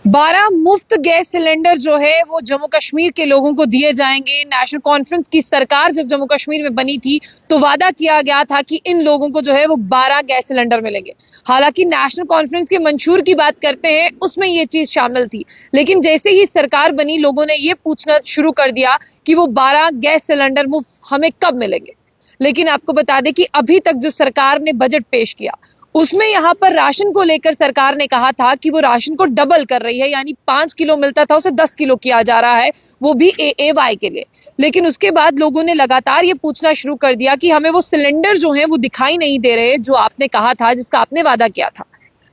12 मुफ्त gas cylinder जो है वो जम्मू कश्मीर के लोगों को दिए जाएंगे। नेशनल कॉन्फ्रेंस की सरकार जब जम्मू कश्मीर में बनी थी तो वादा किया गया था कि इन लोगों को जो है वो 12 गैस सिलेंडर मिलेंगे। हालांकि नेशनल कॉन्फ्रेंस के मंशूर की बात करते हैं उसमें ये चीज शामिल थी, लेकिन जैसे ही सरकार बनी लोगों ने ये पूछना शुरू कर दिया कि वो 12 गैस सिलेंडर मुफ्त हमें कब मिलेंगे। लेकिन आपको बता दें कि अभी तक जो सरकार ने बजट पेश किया उसमें यहां पर राशन को लेकर सरकार ने कहा था कि वो राशन को डबल कर रही है, यानी 5 किलो मिलता था उसे 10 किलो किया जा रहा है, वो भी एएवाई के लिए। लेकिन उसके बाद लोगों ने लगातार ये पूछना शुरू कर दिया कि हमें वो सिलेंडर जो है वो दिखाई नहीं दे रहे जो आपने कहा था, जिसका आपने वादा किया था।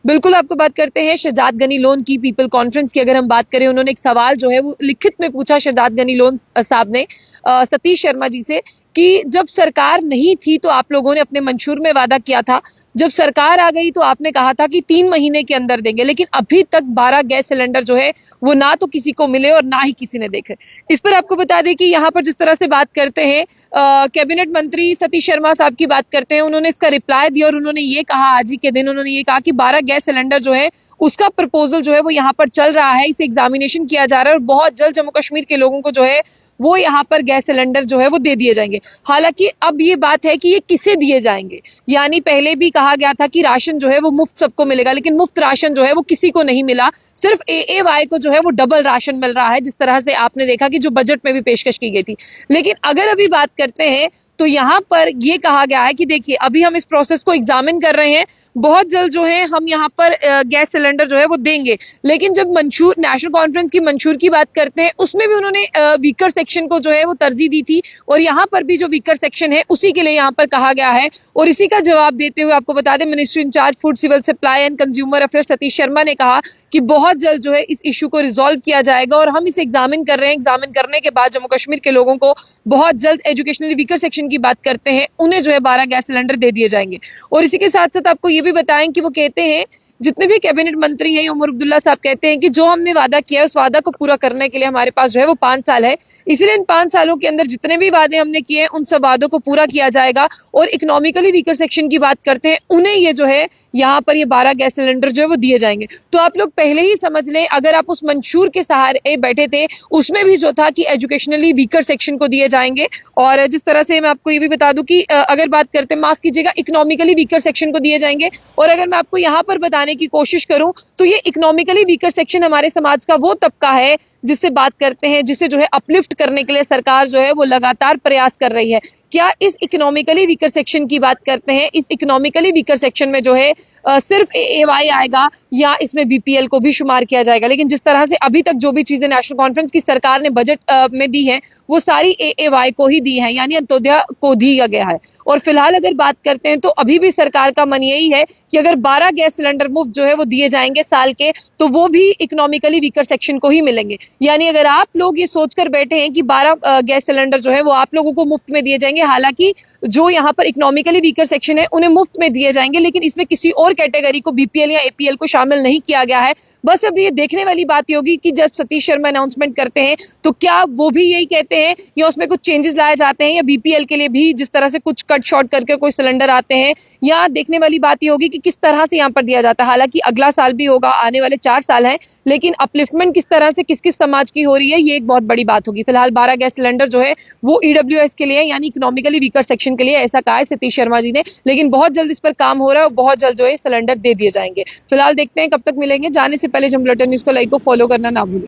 बिल्कुल आपको बात करते हैं शहजाद गनी लोन की पीपल कॉन्फ्रेंस की। अगर हम बात करें, उन्होंने एक सवाल जो है वो लिखित में पूछा शहजाद गनी लोन साहब ने सतीश शर्मा जी से कि जब सरकार नहीं थी तो आप लोगों ने अपने मंशूर में वादा किया था, जब सरकार आ गई तो आपने कहा था कि 3 महीने के अंदर देंगे, लेकिन अभी तक 12 गैस सिलेंडर जो है वो ना तो किसी को मिले और ना ही किसी ने देखे। इस पर आपको बता दें कि यहाँ पर जिस तरह से बात करते हैं कैबिनेट मंत्री सतीश शर्मा साहब की बात करते हैं, उन्होंने इसका रिप्लाई दिया और उन्होंने ये कहा, आज ही के दिन उन्होंने ये कहा कि 12 गैस सिलेंडर जो है उसका प्रपोजल जो है वो यहाँ पर चल रहा है, इसे एग्जामिनेशन किया जा रहा है और बहुत जल्द जम्मू कश्मीर के लोगों को जो है वो यहाँ पर गैस सिलेंडर जो है वो दे दिए जाएंगे। हालांकि अब ये बात है कि ये किसे दिए जाएंगे, यानी पहले भी कहा गया था कि राशन जो है वो मुफ्त सबको मिलेगा, लेकिन मुफ्त राशन जो है वो किसी को नहीं मिला, सिर्फ एएवाई को जो है वो डबल राशन मिल रहा है, जिस तरह से आपने देखा कि जो बजट में भी पेशकश की गई थी। लेकिन अगर अभी बात करते हैं तो यहाँ पर ये कहा गया है कि देखिए अभी हम इस प्रोसेस को एग्जामिन कर रहे हैं, बहुत जल्द जो है हम यहाँ पर गैस सिलेंडर जो है वो देंगे। लेकिन जब मंशूर नेशनल कॉन्फ्रेंस की मंशूर की बात करते हैं उसमें भी उन्होंने वीकर सेक्शन को जो है वो तरजीह दी थी और यहाँ पर भी जो वीकर सेक्शन है उसी के लिए यहाँ पर कहा गया है। और इसी का जवाब देते हुए आपको बता दें, ministry in-charge food civil supply and consumer affair Satish Sharma ने कहा कि बहुत जल्द जो है इस इशू को रिजॉल्व किया जाएगा और हम इसे एग्जामिन कर रहे हैं। एग्जामिन करने के बाद जम्मू कश्मीर के लोगों को बहुत जल्द एजुकेशनली वीकर सेक्शन की बात करते हैं उन्हें जो है 12 गैस सिलेंडर दे दिए जाएंगे। और इसी के साथ साथ आपको ये भी बताएं कि वो कहते हैं, जितने भी कैबिनेट मंत्री हैं उमर अब्दुल्ला साहब कहते हैं कि जो हमने वादा किया है उस वादा को पूरा करने के लिए हमारे पास जो है वो 5 साल है, इसलिए इन 5 सालों के अंदर जितने भी वादे हमने किए हैं उन सब वादों को पूरा किया जाएगा। और इकोनॉमिकली वीकर सेक्शन की बात करते हैं उन्हें ये जो है यहाँ पर ये 12 गैस सिलेंडर जो है वो दिए जाएंगे। तो आप लोग पहले ही समझ लें, अगर आप उस मंशूर के सहारे बैठे थे उसमें भी जो था कि एजुकेशनली वीकर सेक्शन को दिए जाएंगे। और जिस तरह से मैं आपको ये भी बता दूं कि अगर बात करते हैं, माफ कीजिएगा, इकोनॉमिकली वीकर सेक्शन को दिए जाएंगे। और अगर मैं आपको यहाँ पर बताने की कोशिश करूं तो ये इकोनॉमिकली वीकर सेक्शन हमारे समाज का वो तबका है जिससे बात करते हैं, जिसे जो है अपलिफ्ट करने के लिए सरकार जो है वो लगातार प्रयास कर रही है। क्या इस इकोनॉमिकली वीकर सेक्शन की बात करते हैं, इस इकोनॉमिकली वीकर सेक्शन में जो है सिर्फ एएवाई आएगा या इसमें बीपीएल को भी शुमार किया जाएगा? लेकिन जिस तरह से अभी तक जो भी चीजें नेशनल कॉन्फ्रेंस की सरकार ने बजट में दी है वो सारी एएवाई को ही दी है, यानी अंत्योदय को दिया गया है। और फिलहाल अगर बात करते हैं तो अभी भी सरकार का मन यही है कि अगर 12 गैस सिलेंडर मुफ्त जो है वो दिए जाएंगे साल के, तो वो भी इकोनॉमिकली वीकर सेक्शन को ही मिलेंगे। यानी अगर आप लोग ये सोचकर बैठे हैं कि 12 गैस सिलेंडर जो है वो आप लोगों को मुफ्त में दिए जाएंगे, हालांकि जो यहाँ पर इकोनॉमिकली वीकर सेक्शन है उन्हें मुफ्त में दिए जाएंगे, लेकिन इसमें किसी और कैटेगरी को बीपीएल या एपीएल को शामिल नहीं किया गया है। बस अब ये देखने वाली बात होगी कि जब सतीश शर्मा अनाउंसमेंट करते हैं तो क्या वो भी यही कहते हैं या उसमें कुछ चेंजेस लाए जाते हैं, या बीपीएल के लिए भी जिस तरह से कुछ कट शॉर्ट करके कोई सिलेंडर आते हैं, या देखने वाली बात ये होगी कि किस तरह से यहाँ पर दिया जाता है। हालांकि अगला साल भी होगा, आने वाले 4 साल हैं, लेकिन अपलिफ्टमेंट किस तरह से किस किस समाज की हो रही है ये एक बहुत बड़ी बात होगी। फिलहाल 12 गैस सिलेंडर जो है वो ईडब्ल्यूएस के लिए यानी इकोनॉमिकली वीकर सेक्शन के लिए, ऐसा कहा है सतीश शर्मा जी ने। लेकिन बहुत जल्द इस पर काम हो रहा है और बहुत जल्द जो है सिलेंडर दे दिए जाएंगे। फिलहाल देखते हैं कब तक मिलेंगे। जाने से पहले जम बुलेटिन न्यूज को लाइक को फॉलो करना ना भूलें।